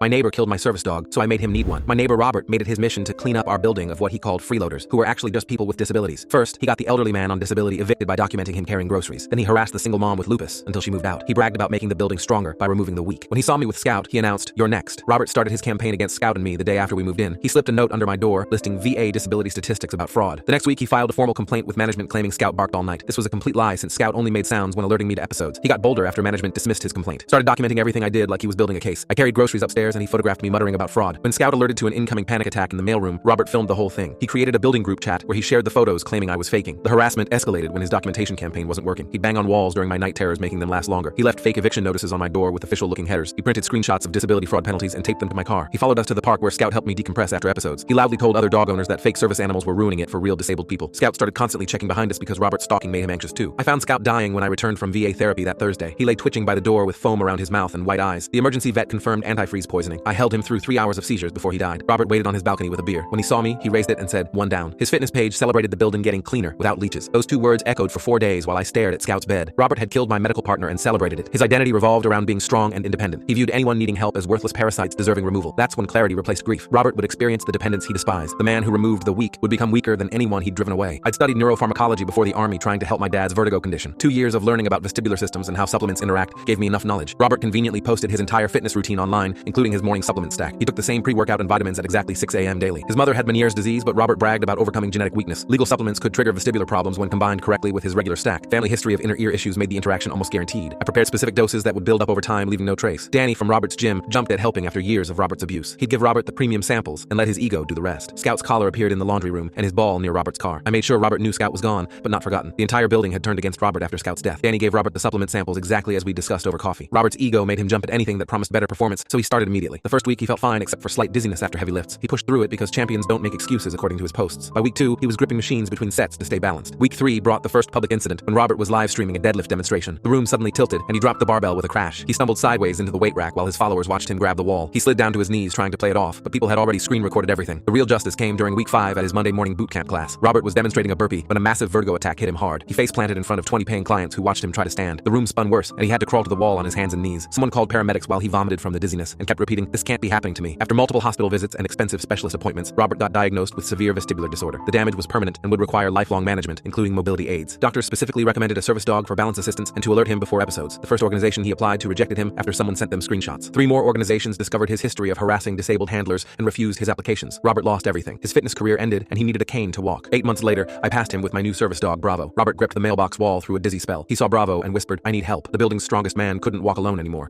My neighbor killed my service dog, so I made him need one. My neighbor Robert made it his mission to clean up our building of what he called freeloaders, who were actually just people with disabilities. First, he got the elderly man on disability evicted by documenting him carrying groceries. Then he harassed the single mom with lupus until she moved out. He bragged about making the building stronger by removing the weak. When he saw me with Scout, he announced, "You're next." Robert started his campaign against Scout and me the day after we moved in. He slipped a note under my door listing VA disability statistics about fraud. The next week, he filed a formal complaint with management claiming Scout barked all night. This was a complete lie since Scout only made sounds when alerting me to episodes. He got bolder after management dismissed his complaint. Started documenting everything I did like he was building a case. I carried groceries upstairs and he photographed me muttering about fraud. When Scout alerted to an incoming panic attack in the mailroom, Robert filmed the whole thing. He created a building group chat where he shared the photos claiming I was faking. The harassment escalated when his documentation campaign wasn't working. He'd bang on walls during my night terrors, making them last longer. He left fake eviction notices on my door with official-looking headers. He printed screenshots of disability fraud penalties and taped them to my car. He followed us to the park where Scout helped me decompress after episodes. He loudly told other dog owners that fake service animals were ruining it for real disabled people. Scout started constantly checking behind us because Robert's stalking made him anxious too. I found Scout dying when I returned from VA therapy that Thursday. He lay twitching by the door with foam around his mouth and white eyes. The emergency vet confirmed antifreeze poisoning. I held him through 3 hours of seizures before he died. Robert waited on his balcony with a beer. When he saw me, he raised it and said, "One down." His fitness page celebrated the building getting cleaner without leeches. Those 2 words echoed for 4 days while I stared at Scout's bed. Robert had killed my medical partner and celebrated it. His identity revolved around being strong and independent. He viewed anyone needing help as worthless parasites deserving removal. That's when clarity replaced grief. Robert would experience the dependence he despised. The man who removed the weak would become weaker than anyone he'd driven away. I'd studied neuropharmacology before the army trying to help my dad's vertigo condition. 2 years of learning about vestibular systems and how supplements interact gave me enough knowledge. Robert conveniently posted his entire fitness routine online, including his morning supplement stack. He took the same pre-workout and vitamins at exactly 6 a.m. daily. His mother had Meniere's disease, but Robert bragged about overcoming genetic weakness. Legal supplements could trigger vestibular problems when combined correctly with his regular stack. Family history of inner ear issues made the interaction almost guaranteed. I prepared specific doses that would build up over time, leaving no trace. Danny from Robert's gym jumped at helping after years of Robert's abuse. He'd give Robert the premium samples and let his ego do the rest. Scout's collar appeared in the laundry room and his ball near Robert's car. I made sure Robert knew Scout was gone, but not forgotten. The entire building had turned against Robert after Scout's death. Danny gave Robert the supplement samples exactly as we discussed over coffee. Robert's ego made him jump at anything that promised better performance, so he started immediately. The first week he felt fine except for slight dizziness after heavy lifts. He pushed through it because champions don't make excuses according to his posts. By week 2, he was gripping machines between sets to stay balanced. Week 3 brought the first public incident when Robert was live streaming a deadlift demonstration. The room suddenly tilted and he dropped the barbell with a crash. He stumbled sideways into the weight rack while his followers watched him grab the wall. He slid down to his knees trying to play it off, but people had already screen recorded everything. The real justice came during week 5 at his Monday morning boot camp class. Robert was demonstrating a burpee when a massive vertigo attack hit him hard. He face planted in front of 20 paying clients who watched him try to stand. The room spun worse and he had to crawl to the wall on his hands and knees. Someone called paramedics while he vomited from the dizziness and kept repeating, "This can't be happening to me." After multiple hospital visits and expensive specialist appointments, Robert got diagnosed with severe vestibular disorder. The damage was permanent and would require lifelong management, including mobility aids. Doctors specifically recommended a service dog for balance assistance and to alert him before episodes. The first organization he applied to rejected him after someone sent them screenshots. 3 more organizations discovered his history of harassing disabled handlers and refused his applications. Robert lost everything. His fitness career ended and he needed a cane to walk. 8 months later, I passed him with my new service dog, Bravo. Robert gripped the mailbox wall through a dizzy spell. He saw Bravo and whispered, "I need help." The building's strongest man couldn't walk alone anymore.